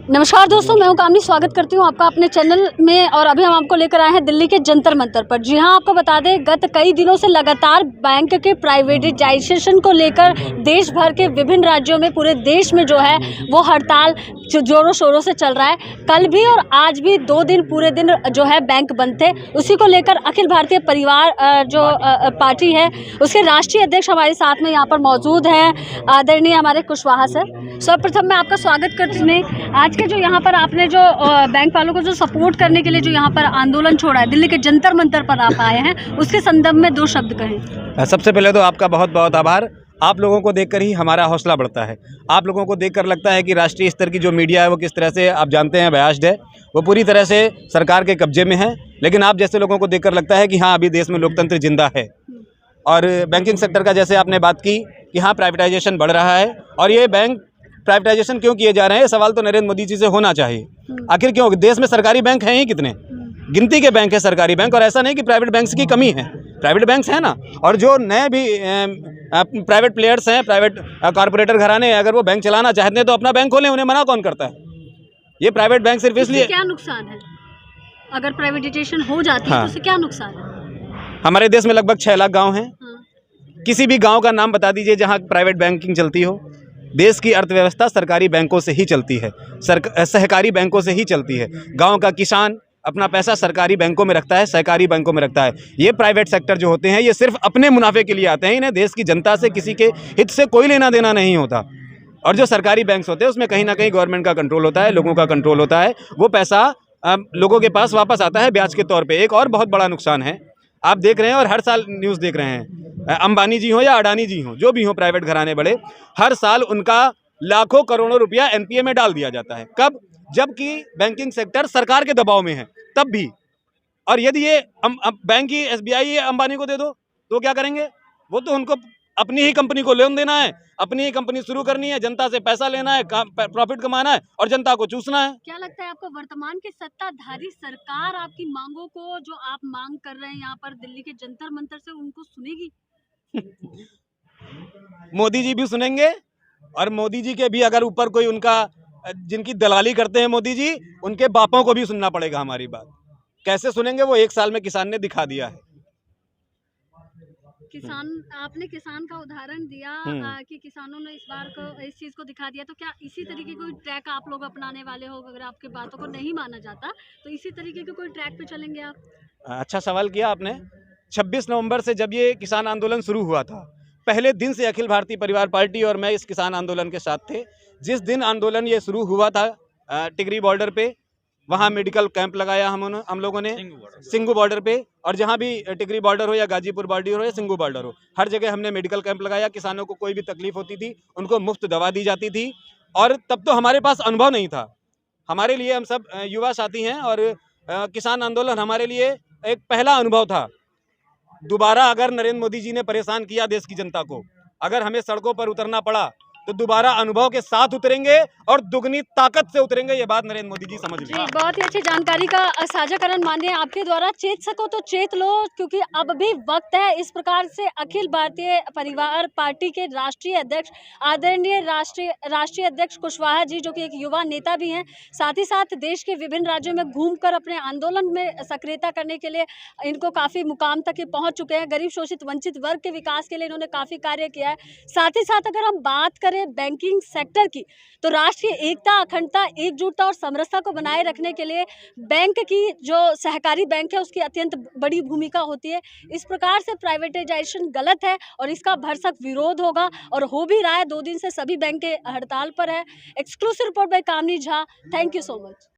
नमस्कार दोस्तों, मैं हूं कामनी। स्वागत करती हूं आपका अपने चैनल में। और अभी हम आपको लेकर आए हैं दिल्ली के जंतर मंतर पर। जी हां, आपको बता दें, गत कई दिनों से लगातार बैंक के प्राइवेटाइजेशन को लेकर देश भर के विभिन्न राज्यों में, पूरे देश में जो है वो हड़ताल जोरों शोरों से चल रहा है। कल भी और आज भी 2 दिन पूरे दिन जो है बैंक बंद थे। उसी को लेकर अखिल भारतीय परिवार पार्टी है, उसके राष्ट्रीय अध्यक्ष हमारे साथ में यहाँ पर मौजूद हैं, आदरणीय हमारे कुशवाहा सर। सर्वप्रथम मैं आपका स्वागत करती हूँ। आज के जो यहाँ पर आपने जो बैंक वालों को जो सपोर्ट करने के लिए जो यहाँ पर आंदोलन छोड़ा है, दिल्ली के जंतर मंतर पर आप आए हैं, उसके संदर्भ में 2 शब्द कहें। सबसे पहले तो आपका बहुत बहुत आभार। आप लोगों को देखकर ही हमारा हौसला बढ़ता है। आप लोगों को देखकर लगता है कि राष्ट्रीय स्तर की जो मीडिया है वो किस तरह से, आप जानते हैं, बयास्ड है, वो पूरी तरह से सरकार के कब्जे में है। लेकिन आप जैसे लोगों को देखकर लगता है कि हाँ, अभी देश में लोकतंत्र जिंदा है। और बैंकिंग सेक्टर का जैसे आपने बात की कि हाँ, प्राइवेटाइजेशन बढ़ रहा है। और ये बैंक प्राइवेटाइजेशन क्यों किए जा रहे हैं, सवाल तो नरेंद्र मोदी जी से होना चाहिए। आखिर क्यों? देश में सरकारी बैंक हैं ही कितने, गिनती के बैंक है सरकारी बैंक। और ऐसा नहीं कि प्राइवेट बैंक्स की कमी है, प्राइवेट बैंक्स हैं ना। और जो नए भी प्राइवेट प्लेयर्स हैं, प्राइवेट कॉर्पोरेटर घराने, अगर वो बैंक चलाना चाहते हैं तो अपना बैंक खोलें, उन्हें मना कौन करता है? ये प्राइवेट बैंक सिर्फ इसलिए। क्या नुकसान है अगर प्राइवेटाइजेशन हो जाती है? तो उससे क्या नुकसान है? हमारे देश में लगभग 6 लाख गाँव हैं। किसी भी गाँव का नाम बता दीजिए जहाँ प्राइवेट बैंकिंग चलती हो। देश की अर्थव्यवस्था सरकारी बैंकों से ही चलती है, सहकारी बैंकों से ही चलती है। गांव का किसान अपना पैसा सरकारी बैंकों में रखता है, सहकारी बैंकों में रखता है। ये प्राइवेट सेक्टर जो होते हैं, ये सिर्फ अपने मुनाफे के लिए आते हैं। इन्हें देश की जनता से, किसी के हित से कोई लेना देना नहीं होता। और जो सरकारी बैंक्स होते हैं उसमें कहीं ना कहीं गवर्नमेंट का कंट्रोल होता है, लोगों का कंट्रोल होता है। वो पैसा लोगों के पास वापस आता है ब्याज के तौर पर। एक और बहुत बड़ा नुकसान है, आप देख रहे हैं और हर साल न्यूज़ देख रहे हैं, अंबानी जी हो या अडानी जी हो, जो भी हो प्राइवेट घराने बड़े, हर साल उनका लाखों करोड़ों रुपया एनपीए में डाल दिया जाता है। कब? जबकि बैंकिंग सेक्टर सरकार के दबाव में है, तब भी। और यदि ये बैंक ही एसबीआई अंबानी को दे दो तो क्या करेंगे? वो तो उनको अपनी ही कंपनी को लोन देना है, अपनी ही कंपनी शुरू करनी है, जनता से पैसा लेना है, प्रॉफिट कमाना है और जनता को चूसना है। क्या लगता है आपको, वर्तमान की सत्ताधारी सरकार आपकी मांगों को, जो आप मांग कर रहे हैं यहाँ पर दिल्ली के जंतर मंतर से, उनको सुनेगी? मोदी जी भी सुनेंगे। और मोदी जी के भी अगर ऊपर कोई उनका, जिनकी दलाली करते हैं मोदी जी, उनके बापों को भी सुनना पड़ेगा हमारी बात। कैसे सुनेंगे वो 1 साल में किसान ने दिखा दिया है। किसान, आपने किसान का उदाहरण दिया कि किसानों ने इस बार को इस चीज को दिखा दिया, तो क्या इसी तरीके कोई ट्रैक आप लोग अपनाने वाले हो? अगर आपके बातों को नहीं माना जाता तो इसी तरीके के कोई ट्रैक पे चलेंगे आप? अच्छा सवाल किया आपने। 26 नवंबर से जब ये किसान आंदोलन शुरू हुआ था, पहले दिन से अखिल भारतीय परिवार पार्टी और मैं इस किसान आंदोलन के साथ थे। जिस दिन आंदोलन ये शुरू हुआ था टिकरी बॉर्डर पे, वहाँ मेडिकल कैंप लगाया हम लोगों ने, सिंगू बॉर्डर पे। और जहाँ भी टिकरी बॉर्डर हो या गाजीपुर बॉर्डर हो या सिंगू बॉर्डर हो, हर जगह हमने मेडिकल कैंप लगाया। किसानों को कोई भी तकलीफ होती थी उनको मुफ्त दवा दी जाती थी। और तब तो हमारे पास अनुभव नहीं था। हमारे लिए, हम सब युवा साथी हैं और किसान आंदोलन हमारे लिए एक पहला अनुभव था। दोबारा अगर नरेंद्र मोदी जी ने परेशान किया देश की जनता को, अगर हमें सड़कों पर उतरना पड़ा, तो दोबारा अनुभव के साथ उतरेंगे और दुगनी ताकत से उतरेंगे। ये बात नरेंद्र मोदी जी समझ लीजिए। बहुत ही अच्छी जानकारी का साझाकरण माननीय आपके द्वारा। चेत सको तो चेत लो, क्योंकि अब भी वक्त है। इस प्रकार से अखिल भारतीय परिवार पार्टी के राष्ट्रीय अध्यक्ष, आदरणीय राष्ट्रीय अध्यक्ष कुशवाहा जी, जो कि एक युवा नेता भी हैं, साथ ही साथ देश के विभिन्न राज्यों में घूमकर अपने आंदोलन में सक्रियता करने के लिए इनको काफ़ी मुकाम तक पहुँच चुके हैं। गरीब शोषित वंचित वर्ग के विकास के लिए इन्होंने काफ़ी कार्य किया है। साथ ही साथ अगर हम बात करें बैंकिंग सेक्टर की, तो राष्ट्रीय एकता, अखंडता, एकजुटता और समरसता को बनाए रखने के लिए बैंक की, जो सहकारी बैंक है, उसकी अत्यंत बड़ी भूमिका होती है। इस प्रकार से प्राइवेटाइजेशन गलत है और इसका भरसक विरोध होगा और हो भी रहा है। 2 दिन से सभी बैंक हड़ताल पर है। Exclusive report by Kamni Jha. Thank you so much.